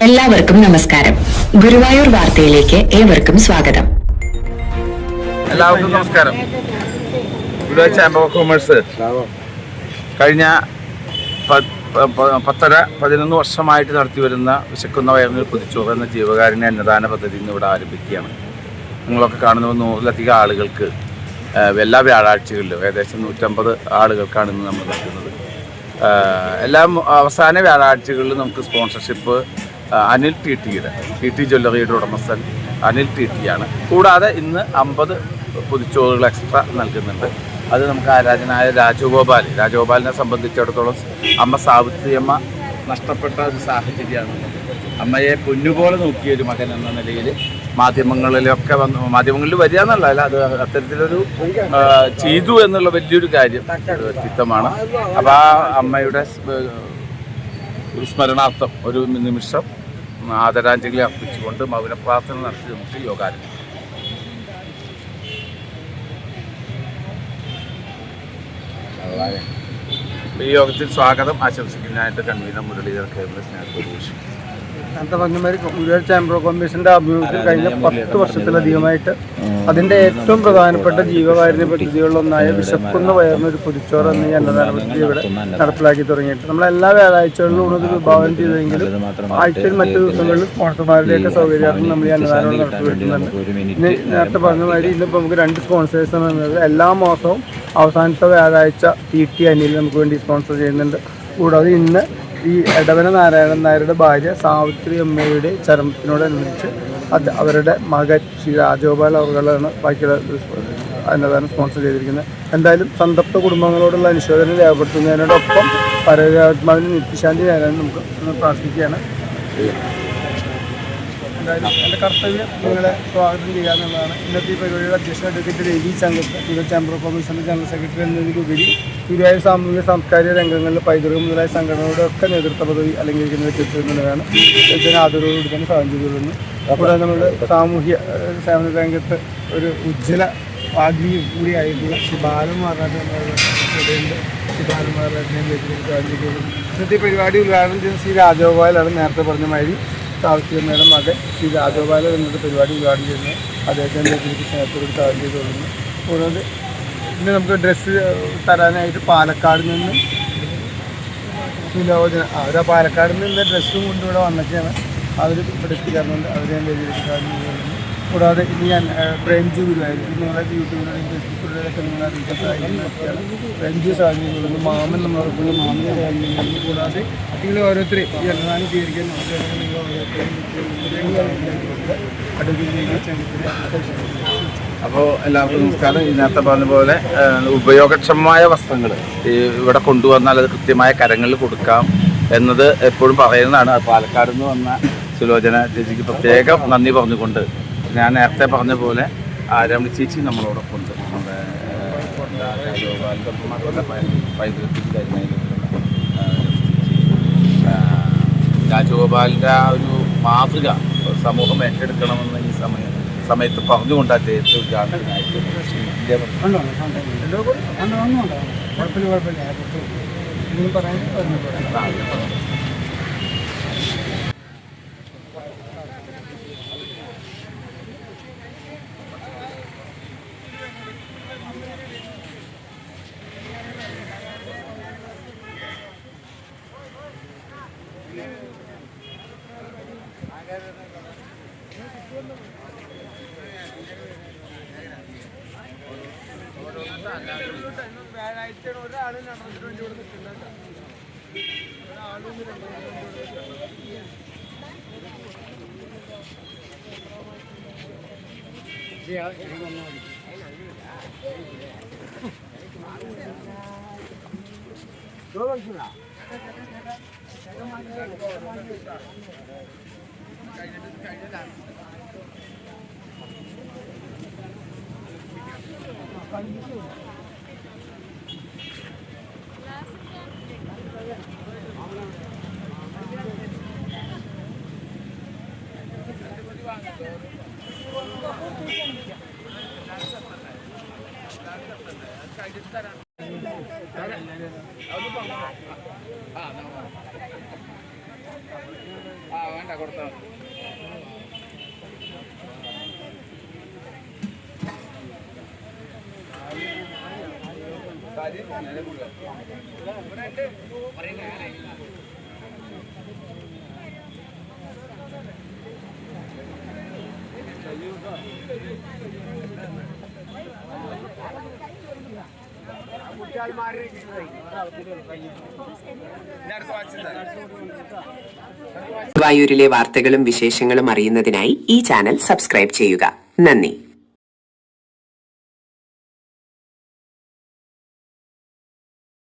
എല്ലാവർക്കും നമസ്കാരം. ഗുരുവായൂർ വാർത്തയിലേക്ക് ഏവർക്കും സ്വാഗതം. എല്ലാവർക്കും നമസ്കാരം. ഗുരുവായൂർ ചാമ്പർ ഓഫ് കൊമേഴ്സ് കഴിഞ്ഞ 11 വർഷമായിട്ട് നടത്തിവരുന്ന വിശക്കുന്ന വയറിന് കുതിച്ചോറ് എന്ന ജീവകാരുണ്യ അന്നദാന പദ്ധതി ഇന്ന് ഇവിടെ ആരംഭിക്കുകയാണ്. നിങ്ങളൊക്കെ കാണുന്ന 100-ലധികം ആളുകൾക്ക് എല്ലാ വ്യാഴാഴ്ചകളിലും ഏകദേശം 150 ആളുകൾക്കാണ് ഇന്ന് നമ്മൾ നടത്തുന്നത്. എല്ലാ അവസാന വ്യാഴാഴ്ചകളിൽ നമുക്ക് സ്പോൺസർഷിപ്പ് അനിൽ ടി ജ്വല്ലറിയുടെ ഉടമസ്ഥൻ അനിൽ ടി ആണ്. കൂടാതെ ഇന്ന് 50 പൊതിച്ചോറുകൾ എക്സ്ട്രാ നൽകുന്നുണ്ട്. അത് നമുക്ക് ആരാധനായ രാജഗോപാലിനെ സംബന്ധിച്ചിടത്തോളം അമ്മ സാവിത്രിയമ്മ നഷ്ടപ്പെട്ട ഒരു സാഹചര്യമാണ്. അമ്മയെ പൊന്നുപോലെ നോക്കിയ ഒരു മകൻ എന്ന നിലയിൽ മാധ്യമങ്ങളിൽ വരിക എന്നുള്ളതല്ല, അത് അത്തരത്തിലൊരു ചെയ്തു എന്നുള്ള വലിയൊരു കാര്യം വ്യക്തിത്വമാണ്. അപ്പോൾ ആ അമ്മയുടെ സ്മരണാർത്ഥം ഒരു നിമിഷം ആദരാഞ്ജലി അർപ്പിച്ചുകൊണ്ട് മൗനപ്രാർത്ഥന നടത്തി നമുക്ക് യോഗാരംഭിക്കാം. ഈ യോഗത്തിൽ സ്വാഗതം ആശംസിക്കുന്നതിനായിട്ട് കൺവീനർ മുരളീധർ കേന്ദ്ര സ്നേഹപ്രദേശം നേരത്തെ പറഞ്ഞമാതിരി ഗുരുവായൂർ ചാമ്പർ ഓഫ് കൊമേഴ്സിന്റെ ആഭിമുഖ്യത്തിൽ കഴിഞ്ഞ 10 വർഷത്തിലധികമായിട്ട് അതിന്റെ ഏറ്റവും പ്രധാനപ്പെട്ട ജീവകാരുണ്യ പദ്ധതികളിലൊന്നായ വിശക്കുന്ന വയറിനൊരു പൊതിച്ചോറ് എന്ന ഈ അന്നദാന പദ്ധതി ഇവിടെ നടപ്പിലാക്കി തുടങ്ങിയിട്ട് നമ്മളെല്ലാ വ്യാഴാഴ്ചകളിലും ഉള്ളത് വിഭാവനം ചെയ്തെങ്കിലും ആഴ്ചയിൽ മറ്റു ദിവസങ്ങളിൽ സ്പോൺസർമാരുടെയൊക്കെ സൗകര്യമാർക്കും നമ്മൾ ഈ അന്നദാനം നടത്തിവരുന്നുണ്ട്. ഇന്ന് നേരത്തെ പറഞ്ഞ മാതിരി ഇന്നിപ്പോൾ നമുക്ക് 2 സ്പോൺസേഴ്സ് എന്നത് എല്ലാ മാസവും അവസാനത്തെ വ്യാഴാഴ്ച ടി അനിൽ നമുക്ക് വേണ്ടി സ്പോൺസർ ചെയ്യുന്നുണ്ട്. കൂടാതെ ഇന്ന് ഈ എടവന നാരായണൻ നായരുടെ ഭാര്യ സാവിത്രി അമ്മയുടെ ചരമത്തിനോടനുബന്ധിച്ച് അവരുടെ മകൻ ശ്രീ രാജഗോപാൽ അവർകളാണ് ബാക്കിയുള്ള അന്നദാനം സ്പോൺസർ ചെയ്തിരിക്കുന്നത്. എന്തായാലും സന്തപ്ത കുടുംബങ്ങളോടുള്ള അനുശോചനം രേഖപ്പെടുത്തുന്നതിനോടൊപ്പം പരമാത്മാവിന് നിത്യശാന്തി നേരാൻ നമുക്ക് പ്രാർത്ഥിക്കുകയാണ്. എന്തായാലും എൻ്റെ കർത്തവ്യം നിങ്ങളെ സ്വാഗതം ചെയ്യാമെന്നുള്ളതാണ്. ഇന്നത്തെ ഈ പരിപാടിയുടെ അധ്യക്ഷൻ advocate Ravi Guruvayur chamber of കൊമേഴ്സിൻ്റെ ജനറൽ സെക്രട്ടറി എന്നതിലുപരി ഗുരുവായൂർ സാമൂഹിക സാംസ്കാരിക രംഗങ്ങളിൽ പൈതൃകം മുതലായ സംഘടനകളുടെ ഒക്കെ നേതൃത്വ പദവി അലങ്കരിക്കുന്ന വ്യക്തിത്വം എന്നുള്ളതാണ്. ഇതിന് ആദരവോട് തന്നെ സാധിച്ചിരുന്നു. കൂടാതെ നമ്മുടെ സാമൂഹ്യ സേവന രംഗത്ത് ഒരു ഉജ്ജ്വല വാഗ്മിയും കൂടിയായിട്ടുള്ള ശ്രീ ബാലന്മാരുടെ സാധിച്ചിരുന്നു. ഇന്നത്തെ ഈ പരിപാടി ഉദ്ഘാടനം ചെയ്യുന്ന ശ്രീ രാജഗോപാലാണ്. നേരത്തെ പറഞ്ഞ മാതിരി സാവിത്രിയമ്മയുടെ മകൻ ശ്രീ രാജഗോപാൽ എന്നൊരു പരിപാടി ഉദ്ഘാടനം ചെയ്യുന്നത് അദ്ദേഹത്തിൻ്റെ സ്നേഹത്തോട് സാധിച്ചു തോന്നുന്നു. കൂടാതെ പിന്നെ നമുക്ക് ഡ്രസ്സ് തരാനായിട്ട് പാലക്കാട് നിന്ന് സുലോചന പാലക്കാട് നിന്ന് ഡ്രസ്സും കൊണ്ട് ഇവിടെ വന്നൊക്കെയാണ് അവർ ഇവിടെ എത്തിക്കാറുണ്ട്. അവരെ ഞാൻ വേദിയിലേക്ക് സാധിച്ചു തോന്നുന്നു. കൂടാതെ ഇനി ഞാൻ പ്രേംജു ഗുരുവായിരിക്കും നിങ്ങളെ യൂട്യൂബിലൂടെയും ഫേസ്ബുക്കിലൂടെയൊക്കെ നിങ്ങൾ അറിയിക്കാൻ പ്രേംജു സാധിക്കുന്നു. മാമൻ നമ്മളോടൊപ്പം മാമനെ സാധിക്കുന്നു. കൂടാതെ നിങ്ങൾ ഓരോരുത്തരെയും ഈ അന്നദാനം സ്വീകരിക്കാൻ നിങ്ങൾ അപ്പോൾ എല്ലാവർക്കും നമസ്കാരം. ഇതിനകത്ത് പറഞ്ഞ പോലെ ഉപയോഗക്ഷമമായ വസ്ത്രങ്ങൾ ഇവിടെ കൊണ്ടുവന്നാൽ അത് കൃത്യമായ കരങ്ങളിൽ കൊടുക്കാം എന്നത് എപ്പോഴും പറയുന്നതാണ്. പാലക്കാട് നിന്ന് വന്ന സുലോചന ചേച്ചിക്ക് പ്രത്യേകം നന്ദി പറഞ്ഞുകൊണ്ട് ഞാൻ നേരത്തെ പറഞ്ഞ പോലെ രമണി ചേച്ചി നമ്മളോടൊപ്പം ഉണ്ട്. നമ്മുടെ രാജഗോപാലിൻ്റെ ആ ഒരു മാതൃക സമൂഹം ഏറ്റെടുക്കണമെന്ന് ഈ സമയത്ത് പറഞ്ഞുകൊണ്ട് അദ്ദേഹത്തെ ഉദ്ഘാടനത്തിനായിട്ട് വ്യാഴാഴ്ച ഒരാൾ നടന്നിട്ട് വേണ്ടി ഇവിടെ നിൽക്കുന്നുണ്ട്. വേണ്ട ഗുരുവായൂരിലെ വാർത്തകളും വിശേഷങ്ങളും അറിയുന്നതിനായി ഈ ചാനൽ സബ്സ്ക്രൈബ് ചെയ്യുക. നന്ദി.